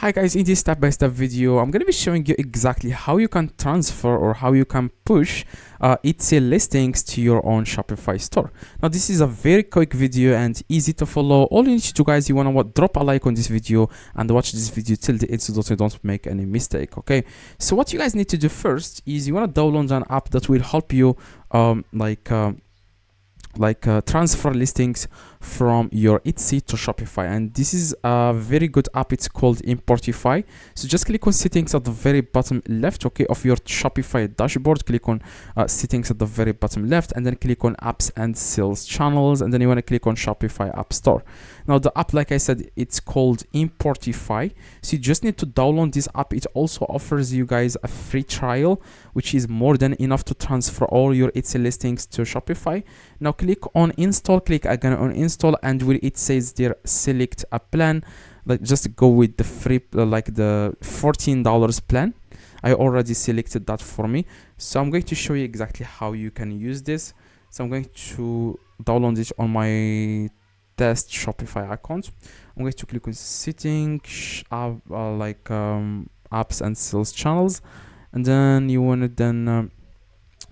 Hi guys, in this step-by-step video, I'm going to be showing you exactly how you can transfer or how you can push Etsy listings to your own Shopify store. Now this is a very quick video and easy to follow. All you need to do, guys, you want to drop a like on this video and watch this video till the end so that you don't make any mistake. Okay, so what you guys need to do first is you want to download an app that will help you transfer listings from your Etsy to Shopify, and this is a very good app. It's called Importify. So just click on settings at the very bottom left, okay, of your Shopify dashboard. Click on settings at the very bottom left, and then click on apps and sales channels, and then you want to click on Shopify App Store. Now the app, like I said, it's called Importify. So you just need to download this app. It also offers you guys a free trial, which is more than enough to transfer all your Etsy listings to Shopify. Now click on install, click again on install, and where it says there select a plan, like just go with the free like the $14 plan. I already selected that for me, so I'm going to show you exactly how you can use this. So I'm going to download it on my test Shopify account. I'm going to click on settings, apps and sales channels, and then you want to then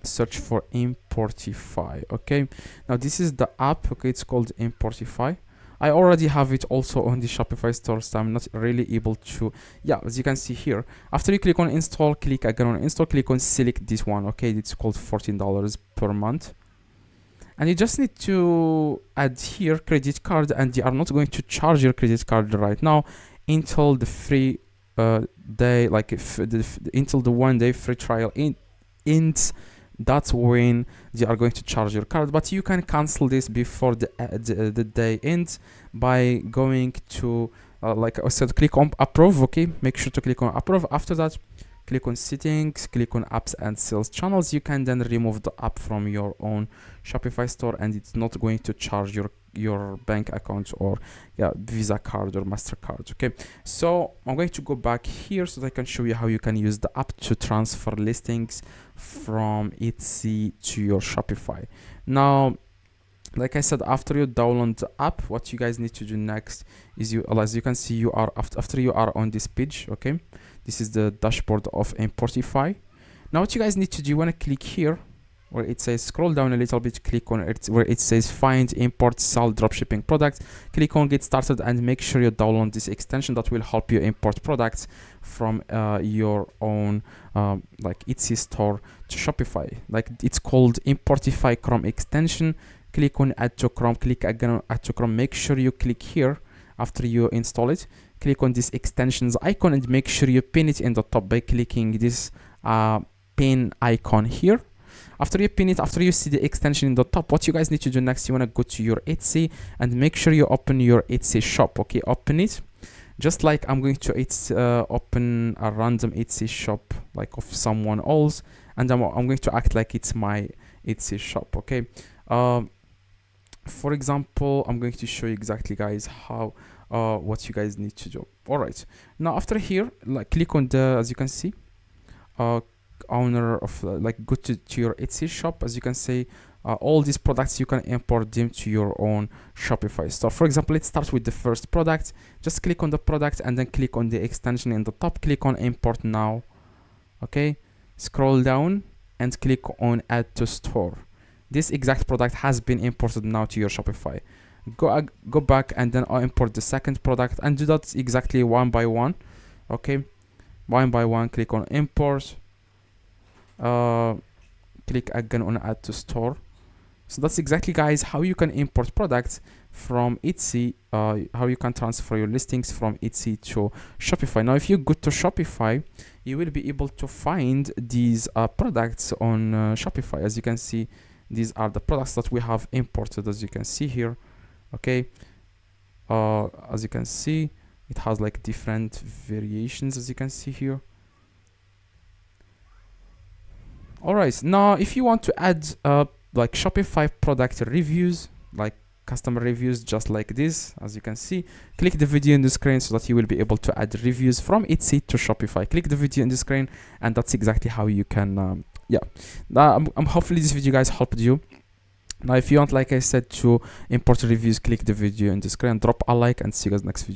search for Importify. Okay, now this is the app. Okay, it's called Importify. I already have it also on the Shopify store, so I'm not really able to, yeah, as you can see here, after you click on install, click again on install, click on select this one. Okay, it's called $14 per month, and you just need to add here credit card, and they are not going to charge your credit card right now until the free day, like until the 1 day free trial ends. That's when they are going to charge your card, but you can cancel this before the day ends by going to like I said, click on approve. Okay, make sure to click on approve. After that, click on settings, click on apps and sales channels. You can then remove the app from your own Shopify store, and it's not going to charge your bank account or Visa card or MasterCard. Okay, so I'm going to go back here so that I can show you how you can use the app to transfer listings from Etsy to your Shopify. Now, like I said, after you download the app, what you guys need to do next is as you can see, you are after you are on this page. Okay, this is the dashboard of Importify. Now what you guys need to do, you want to click here where it says, scroll down a little bit, click on it where it says find, import, sell, dropshipping products. Click on get started and make sure you download this extension that will help you import products from your own like Etsy store to Shopify. Like, it's called Importify Chrome extension. Click on add to Chrome, click again on add to Chrome. Make sure you click here after you install it. Click on this extensions icon and make sure you pin it in the top by clicking this pin icon here. After you pin it, after you see the extension in the top, what you guys need to do next, you want to go to your Etsy and make sure you open your Etsy shop. Okay, open it. Just like I'm going to open a random Etsy shop like of someone else, and I'm going to act like it's my Etsy shop. Okay, for example, I'm going to show you exactly, guys, how what you guys need to do. All right, now after here, like, click on the, as you can see, owner of like, go to your Etsy shop. As you can see, all these products you can import them to your own Shopify store. For example, let's start with the first product. Just click on the product and then click on the extension in the top, click on import now. Okay, scroll down and click on add to store. This exact product has been imported now to your Shopify. Go back and then import the second product and do that exactly one by one. Okay, one by one, click on import, click again on add to store. So that's exactly, guys, how you can import products from Etsy, how you can transfer your listings from Etsy to Shopify. Now if you go to Shopify, you will be able to find these products on Shopify. As you can see, these are the products that we have imported, as you can see here. Okay, as you can see, it has like different variations, as you can see here. All right, now if you want to add like Shopify product reviews, like customer reviews, just like this, as you can see, click the video in the screen so that you will be able to add reviews from Etsy to Shopify. Click the video in the screen, and that's exactly how you can hopefully this video, guys, helped you. Now if you want, like I said, to import reviews, click the video in the screen, drop a like, and see you guys next video.